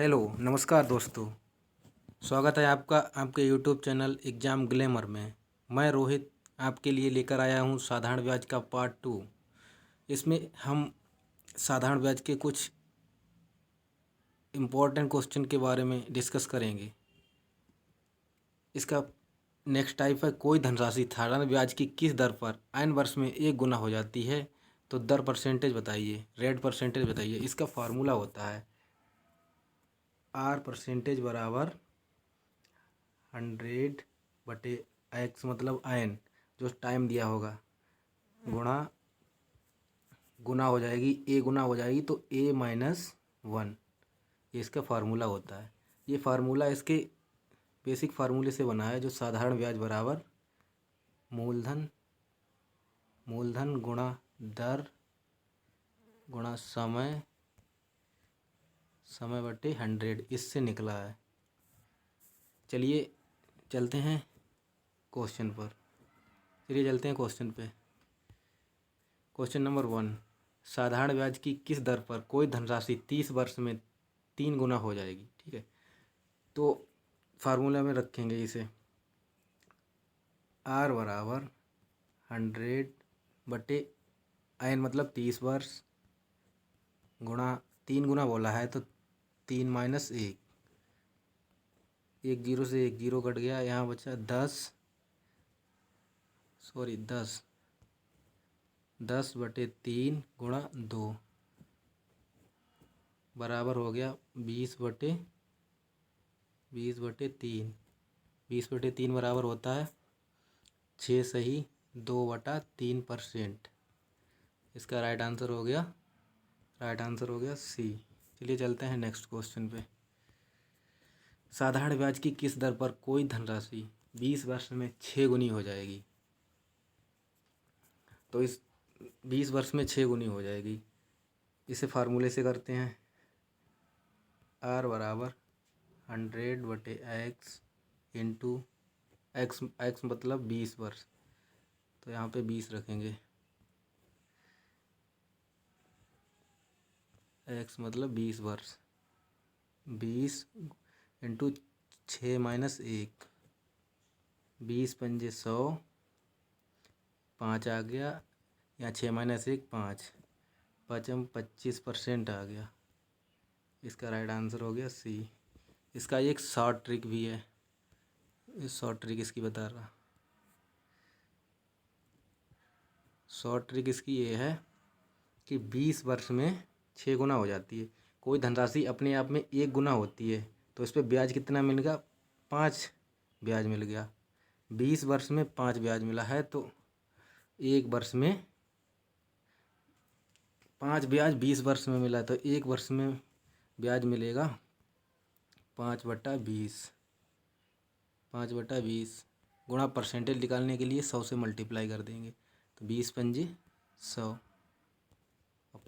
Hello नमस्कार दोस्तों। स्वागत है आपका आपके यूट्यूब चैनल एग्ज़ाम ग्लैमर में। मैं रोहित आपके लिए लेकर आया हूँ साधारण ब्याज का पार्ट 2। इसमें हम साधारण ब्याज के कुछ इम्पोर्टेंट क्वेश्चन के बारे में डिस्कस करेंगे। इसका नेक्स्ट टाइप है, कोई धनराशि साधारण ब्याज की किस दर पर n वर्ष में 1 गुना हो जाती है, तो दर परसेंटेज बताइए, रेट परसेंटेज बताइए। इसका फार्मूला होता है R% बराबर 100/x मतलब n जो टाइम दिया होगा गुना हो जाएगी, a गुना हो जाएगी तो a-1। ये इसका फार्मूला होता है। ये फार्मूला इसके बेसिक फार्मूले से बना है, जो साधारण ब्याज बराबर मूलधन गुणा दर गुणा समय बटे 100 इससे निकला है। चलिए चलते हैं क्वेश्चन पे। क्वेश्चन नंबर 1, साधारण ब्याज की किस दर पर कोई धनराशि 30 वर्ष में 3 गुना हो जाएगी। ठीक है, तो फार्मूला में रखेंगे इसे R बराबर 100/n मतलब 30 वर्ष गुणा 3 गुना बोला है तो 3 - 1, एक जीरो से एक जीरो कट गया, यहाँ बचा 10/3 गुणा 2 बराबर हो गया 20/3। 20/3 बराबर होता है 6 सही 2/3%। इसका राइट आंसर हो गया सी। चलिए चलते हैं नेक्स्ट क्वेश्चन पे। साधारण ब्याज की किस दर पर कोई धनराशि 20 वर्ष में 6 गुनी हो जाएगी। तो इस 20 वर्ष में 6 गुनी हो जाएगी, इसे फार्मूले से करते हैं। R बराबर 100/x इंटू x मतलब 20 वर्ष, तो यहाँ पे 20 रखेंगे। x मतलब 20 वर्ष, 20 इंटू 6 - 1, 20 पंजे 100, 5 आ गया, यहाँ 6 - 1 5, 25% आ गया। इसका राइट आंसर हो गया सी। इसका एक शॉर्ट ट्रिक भी है, इस शॉर्ट ट्रिक इसकी बता रहा। शॉर्ट ट्रिक इसकी ये है कि 20 वर्ष में 6 गुना हो जाती है। कोई धनराशि अपने आप में 1 गुना होती है तो इस पर ब्याज कितना मिलेगा, 5 ब्याज मिल गया। 20 वर्ष में 5 ब्याज मिला है तो 1 वर्ष में 5 ब्याज 20 वर्ष में मिला, तो 1 वर्ष में ब्याज मिलेगा 5/20। 5/20 गुणा परसेंटेज निकालने के लिए 100 से मल्टीप्लाई कर देंगे, तो 20 पंजे 100 और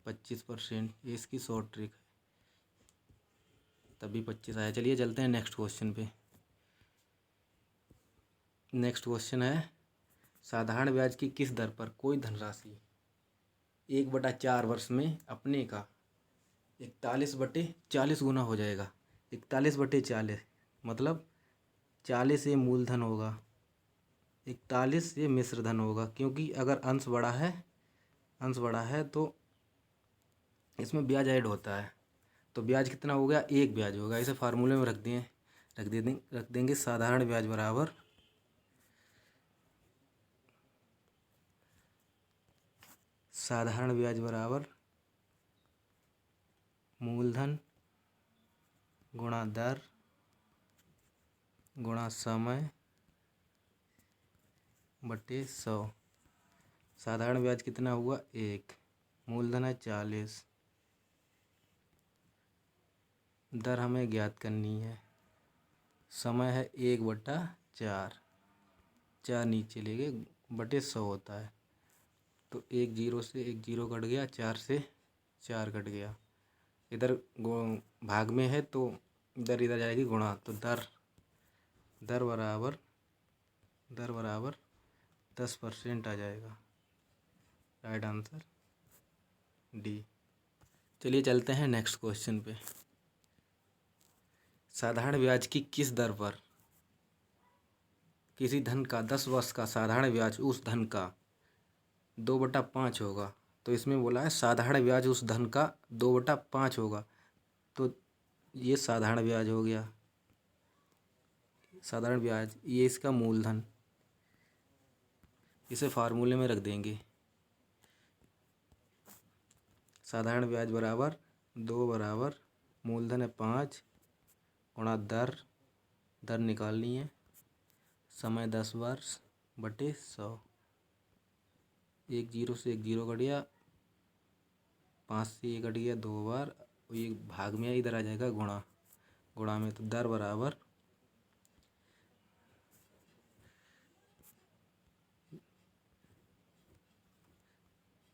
25%। ये इसकी शॉर्ट ट्रिक है, तभी 25 आया। चलिए चलते हैं नेक्स्ट क्वेश्चन पे। नेक्स्ट क्वेश्चन है, साधारण ब्याज की किस दर पर कोई धनराशि 1/4 वर्ष में अपने का 41/40 गुना हो जाएगा। 41/40 मतलब 40 ये मूलधन होगा, 41 ये मिश्रधन होगा, क्योंकि अगर अंश बड़ा है तो इसमें ब्याज ऐड होता है। तो ब्याज कितना हो गया, 1 ब्याज होगा। इसे फार्मूले में रख देंगे साधारण ब्याज बराबर मूलधन गुणा दर गुणा समय बटे 100। साधारण ब्याज कितना हुआ, 1, मूलधन है 40, दर हमें ज्ञात करनी है, समय है 1/4, 4 नीचे ले गए बटे 100 होता है, तो एक जीरो से एक जीरो कट गया, 4 से 4 कट गया। इधर भाग में है तो इधर जाएगी गुणा, तो दर बराबर 10% आ जाएगा। Right answer D. चलिए चलते हैं नेक्स्ट क्वेश्चन पे। साधारण ब्याज की किस दर पर किसी धन का 10 वर्ष का साधारण ब्याज उस धन का 2/5 होगा। तो इसमें बोला है साधारण ब्याज उस धन का 2/5 होगा। तो ये साधारण ब्याज हो गया, साधारण ब्याज, ये इसका मूलधन, इसे फार्मूले में रख देंगे। साधारण ब्याज बराबर 2 बराबर मूलधन है 5 गुणा दर, दर निकालनी है, समय 10 वर्ष बटे 100। 1 0 से 1 0 कट गया, 5 से ये कट गया 2 बार, ये भाग में इधर आ जाएगा गुणा, गुणा में तो दर बराबर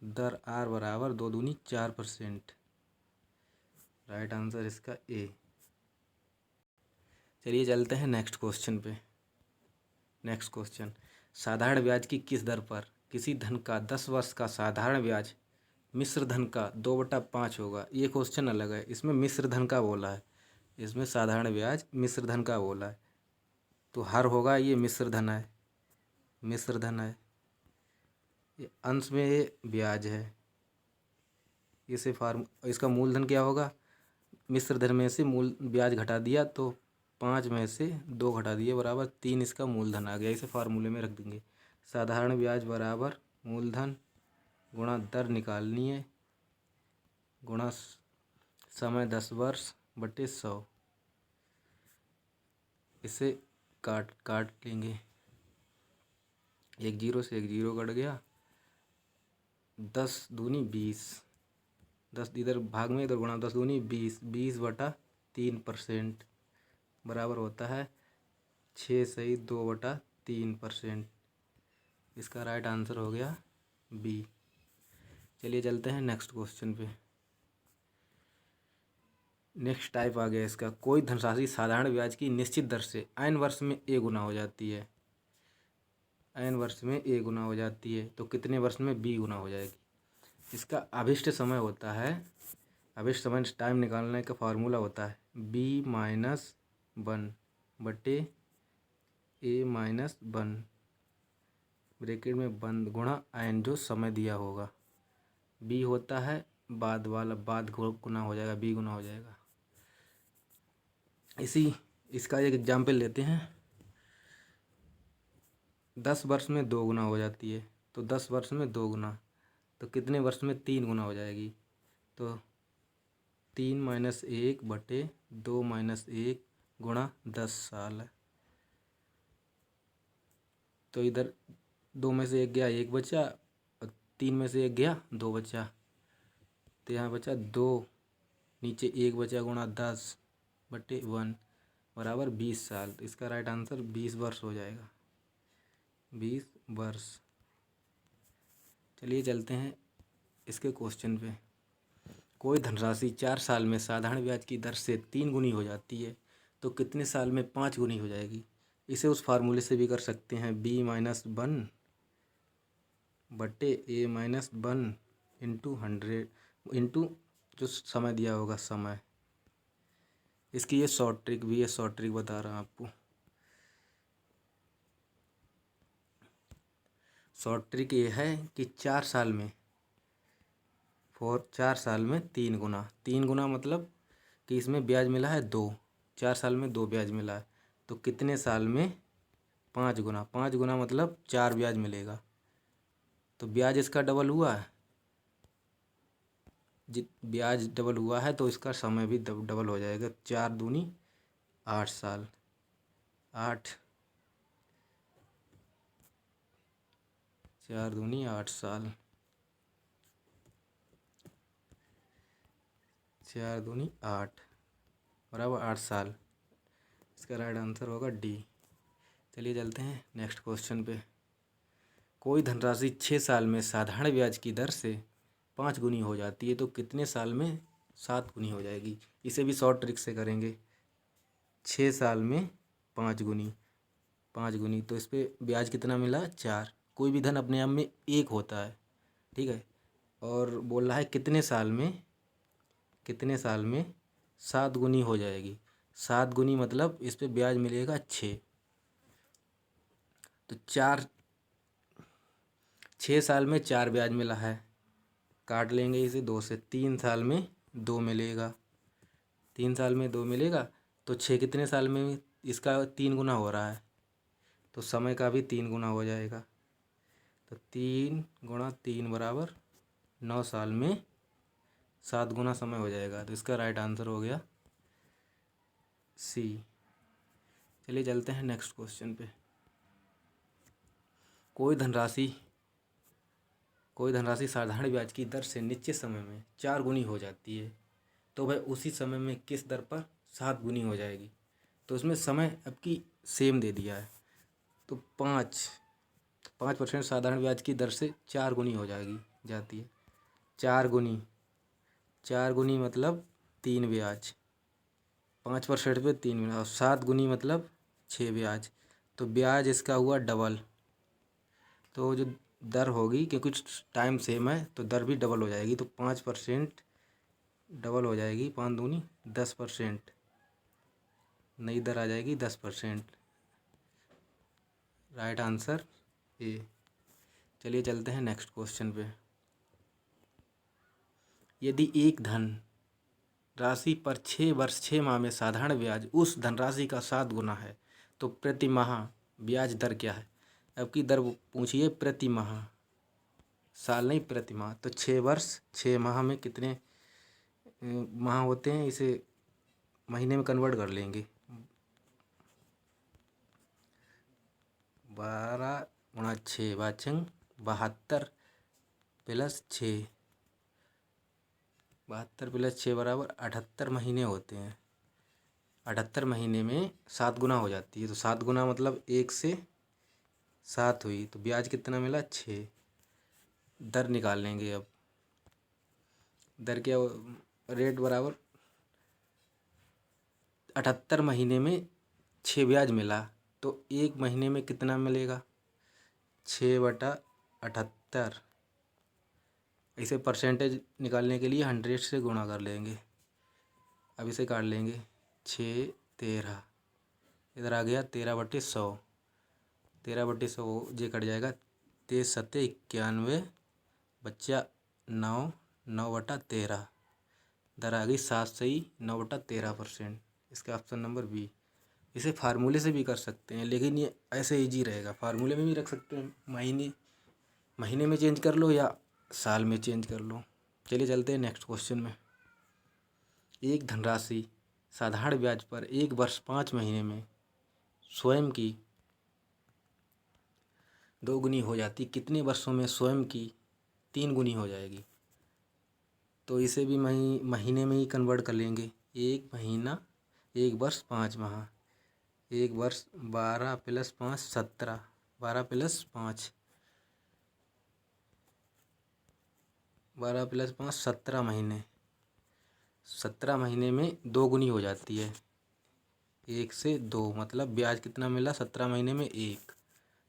दर आर बराबर 2 दूनी 4%। राइट आंसर इसका ए। चलिए चलते हैं नेक्स्ट क्वेश्चन पे। नेक्स्ट क्वेश्चन, साधारण ब्याज की किस दर पर किसी धन का 10 वर्ष का साधारण ब्याज मिश्र धन का 2/5 होगा। ये क्वेश्चन अलग है, इसमें मिश्र धन का बोला है, इसमें साधारण ब्याज मिश्र धन का बोला है। तो हर होगा, ये मिश्र धन है, मिश्र धन है, ये अंश में ये ब्याज है, इसे इसका मूलधन क्या होगा, मिश्र धन में से मूल ब्याज घटा दिया तो 5 में से 2 घटा दिए बराबर 3, इसका मूलधन आ गया। इसे फार्मूले में रख देंगे। साधारण ब्याज बराबर मूलधन गुणा दर निकालनी है गुणा समय 10 वर्ष बटे 100। इसे काट लेंगे, 1 0 से 1 0 कट गया, 10 दूनी 20, 10 इधर भाग में इधर गुणा, 10 दूनी 20, 20/3% बराबर होता है 6 सही 2/3%। इसका राइट आंसर हो गया बी। चलिए चलते हैं नेक्स्ट क्वेश्चन पे। नेक्स्ट टाइप आ गया इसका, कोई धनराशि साधारण ब्याज की निश्चित दर से n वर्ष में a गुना हो जाती है। n वर्ष में a गुना हो जाती है तो कितने वर्ष में b गुना हो जाएगी। इसका अभिष्ट समय होता है, अभिष्ट समय टाइम निकालने का फार्मूला होता है b-1 बटे a-1 ब्रैकेट में बंद गुणा n जो समय दिया होगा। b होता है बाद वाला, बाद गुना हो जाएगा, b गुना हो जाएगा। इसका एक एग्जाम्पल लेते हैं। 10 वर्ष में 2 गुना हो जाती है, तो 10 वर्ष में 2 गुना, तो कितने वर्ष में 3 गुना हो जाएगी। तो 3 - 1 बटे 2 - 1 गुणा 10 साल है। तो इधर 2 में से 1 गया 1 बचा, और 3 में से 1 गया 2 बचा, तो यहाँ बचा 2, नीचे 1 बचा गुणा 10 बटे 1 बराबर 20 साल। तो इसका राइट आंसर 20 वर्ष हो जाएगा, 20 वर्ष। चलिए चलते हैं इसके क्वेश्चन पे। कोई धनराशि 4 साल में साधारण ब्याज की दर से 3 गुनी हो जाती है तो कितने साल में 5 गुनी हो जाएगी। इसे उस फार्मूले से भी कर सकते हैं, b-1 बटे a-1 इंटू 100 इंटू जो समय दिया होगा समय। इसकी ये शॉर्ट ट्रिक भी है, शॉर्ट ट्रिक बता रहा हूँ आपको। शॉर्ट ट्रिक ये है कि 4 साल में 4 साल में 3 गुना, 3 गुना मतलब कि इसमें ब्याज मिला है 2, 4 साल में 2 ब्याज मिला है, तो कितने साल में 5 गुना, 5 गुना मतलब 4 ब्याज मिलेगा। तो ब्याज इसका डबल हुआ है, ब्याज डबल हुआ है तो इसका समय भी डबल हो जाएगा। 4 दूनी 8 साल, 4 दूनी 8 साल, 4 दूनी 8 बराबर 8 साल। इसका राइट आंसर होगा डी। चलिए चलते हैं नेक्स्ट क्वेश्चन पे। कोई धनराशि 6 साल में साधारण ब्याज की दर से 5 गुनी हो जाती है तो कितने साल में 7 गुनी हो जाएगी। इसे भी शॉर्ट ट्रिक से करेंगे। 6 साल में 5 गुनी तो इस पर ब्याज कितना मिला 4। कोई भी धन अपने आप में 1 होता है, ठीक है, और बोल रहा है कितने साल में 7 गुनी हो जाएगी। 7 गुनी मतलब इस पे ब्याज मिलेगा 6। तो 6 साल में 4 ब्याज मिला है, काट लेंगे इसे 2 से। 3 साल में 2 मिलेगा, 3 साल में 2 मिलेगा। तो 6 कितने साल में इसका 3 गुना हो रहा है, तो समय का भी 3 गुना हो जाएगा। तो 3 गुणा 3 बराबर 9 साल में 7 गुना समय हो जाएगा। तो इसका राइट आंसर हो गया सी। चलिए चलते हैं नेक्स्ट क्वेश्चन पे। कोई धनराशि साधारण ब्याज की दर से निश्चित समय में 4 गुनी हो जाती है, तो वह उसी समय में किस दर पर 7 गुनी हो जाएगी। तो उसमें समय अब की सेम दे दिया है। तो 5% साधारण ब्याज की दर से 4 गुनी हो जाती है। 4 गुनी मतलब 3 ब्याज, 5% पे 3 ब्याज, और 7 गुनी मतलब 6 ब्याज। तो ब्याज इसका हुआ डबल। तो जो दर होगी, क्योंकि टाइम सेम है तो दर भी डबल हो जाएगी। तो 5% डबल हो जाएगी, 5 दूनी 10%, नई दर आ जाएगी 10%। Right answer A. चलिए चलते हैं नेक्स्ट क्वेश्चन पे। यदि एक धन राशि पर 6 वर्ष 6 माह में साधारण ब्याज उस धनराशि का 7 गुना है, तो प्रति माह ब्याज दर क्या है। अब की दर पूछिए प्रति माह, साल नहीं प्रति माह। तो 6 वर्ष 6 माह में कितने माह होते हैं, इसे महीने में कन्वर्ट कर लेंगे। 12 गुणा 6 वाचंग 72 प्लस 6, 72 प्लस 6 बराबर 78 महीने होते हैं। 78 महीने में 7 गुना हो जाती है। तो 7 गुना मतलब 1 से 7 हुई, तो ब्याज कितना मिला 6। दर निकाल लेंगे अब। दर क्या, रेट बराबर 78 महीने में 6 ब्याज मिला, तो 1 महीने में कितना मिलेगा 6/78। इसे परसेंटेज निकालने के लिए 100 से गुणा कर लेंगे। अब इसे काट लेंगे, 6 13, इधर आ गया 13/100, 13/100 ये कट जाएगा। 23 7 91 बच्चा 9, 9/13, दर आ गई 7 सही 9/13%। इसका ऑप्शन नंबर बी। इसे फार्मूले से भी कर सकते हैं, लेकिन ये ऐसे ईजी रहेगा। फार्मूले में भी रख सकते हैं, महीने में चेंज कर लो या साल में चेंज कर लो। चलिए चलते हैं नेक्स्ट क्वेश्चन में। एक धनराशि साधारण ब्याज पर 1 वर्ष 5 महीने में स्वयं की 2 गुनी हो जाती, कितने वर्षों में स्वयं की 3 गुनी हो जाएगी। तो इसे भी महीने में ही कन्वर्ट कर लेंगे। 1 महीना 1 वर्ष 5 माह, 1 वर्ष 12 प्लस 5 17, 12 प्लस 5 17 महीने। 17 महीने में 2 गुनी हो जाती है, 1 से 2 मतलब ब्याज कितना मिला 17 महीने में 1।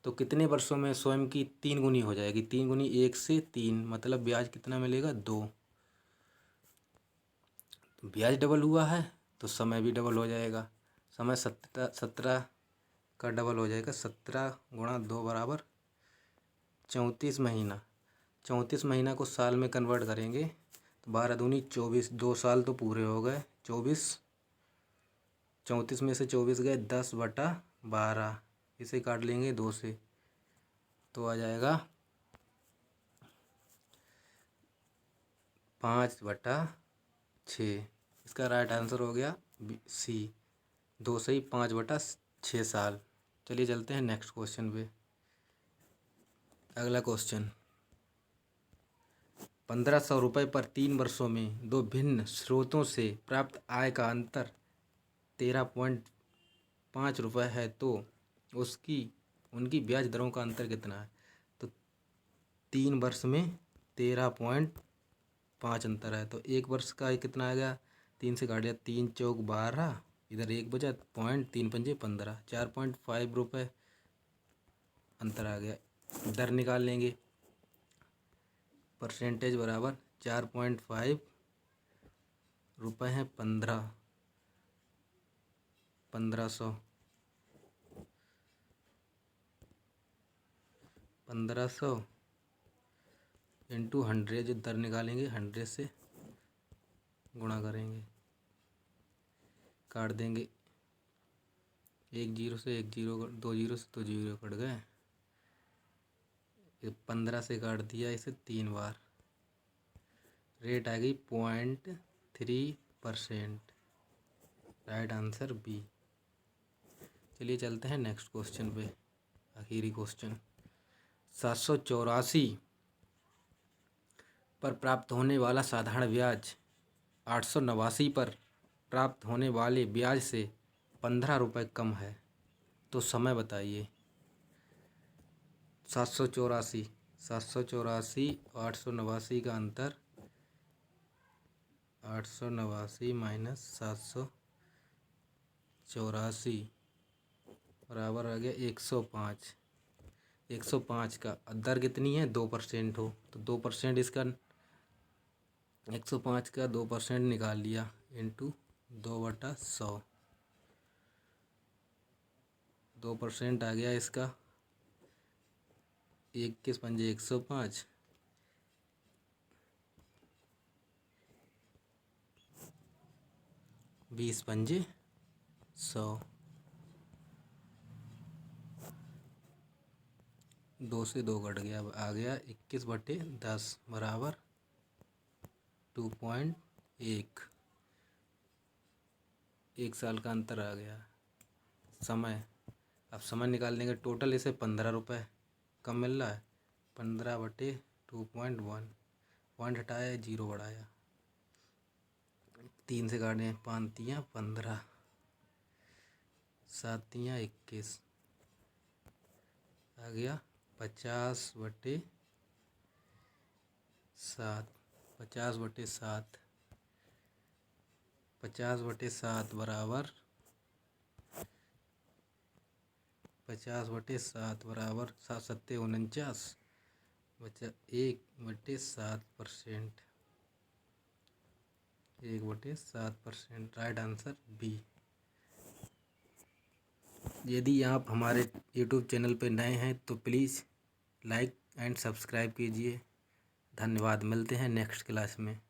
तो कितने वर्षों में स्वयं की 3 गुनी हो जाएगी। 3 गुनी 1 से 3 मतलब ब्याज कितना मिलेगा 2। ब्याज डबल हुआ है तो समय भी डबल हो जाएगा। समय 17 का डबल हो जाएगा। 17 गुणा 2 बराबर 34 महीना। 34 महीना को साल में कन्वर्ट करेंगे तो 12 दूनी 24, 2 साल तो पूरे हो गए। 34 में से 24 गए 10/12, इसे काट लेंगे 2 से, तो आ जाएगा 5/6। इसका राइट आंसर हो गया सी, 2 सही 5/6 साल। चलिए चलते हैं नेक्स्ट क्वेश्चन पे। अगला क्वेश्चन, 1500 रुपये पर 3 वर्षों में 2 भिन्न स्रोतों से प्राप्त आय का अंतर 13.5 रुपये है, तो उनकी ब्याज दरों का अंतर कितना है। तो 3 वर्ष में 13.5 अंतर है, तो 1 वर्ष का कितना आ गया, 3 से काट दिया, 3 चौक 12, इधर 1 बचा, 3 पंजे 15, 4.5 रुपये अंतर आ गया। दर निकाल लेंगे, परसेंटेज बराबर 4.5 रुपये हैं 15, 1500 इंटू 100, जो दर निकालेंगे 100 से गुणा करेंगे, काट देंगे। एक जीरो से एक जीरो, दो जीरो से दो जीरो कट गए। 15 से काट दिया इसे 3 बार। रेट आ गई 0.3%। Right answer B. चलिए चलते हैं नेक्स्ट क्वेश्चन पे, आखिरी क्वेश्चन। 784 पर प्राप्त होने वाला साधारण ब्याज 889 पर प्राप्त होने वाले ब्याज से 15 रुपये कम है, तो समय बताइए। 784 889 का अंतर 889 माइनस 784 बराबर आ गया 105। 105 का दर कितनी है, 2% हो, तो 2% इसका 105 का 2% निकाल लिया इंटू 2/100। 2% आ गया इसका 21 पंजे 105, 20 पंजे 100, 2 से 2 कट गया, अब आ गया 21/10 बराबर 2.1। 1 साल का अंतर आ गया। समय, अब समय निकाल देंगे। टोटल इसे 15 रुपये कम मिल रहा है। 15/2.1, पॉइंट हटाया, जीरो बढ़ाया, 3 से काटें, 5 तियाँ 15, 7 तियाँ 21, आ गया 50/7। 50/7, 50/7 बराबर 7 सत्ते 49, बचा 1/7%। 1/7%, राइट आंसर बी। यदि आप हमारे यूट्यूब चैनल पर नए हैं तो प्लीज़ लाइक एंड सब्सक्राइब कीजिए। धन्यवाद। मिलते हैं नेक्स्ट क्लास में।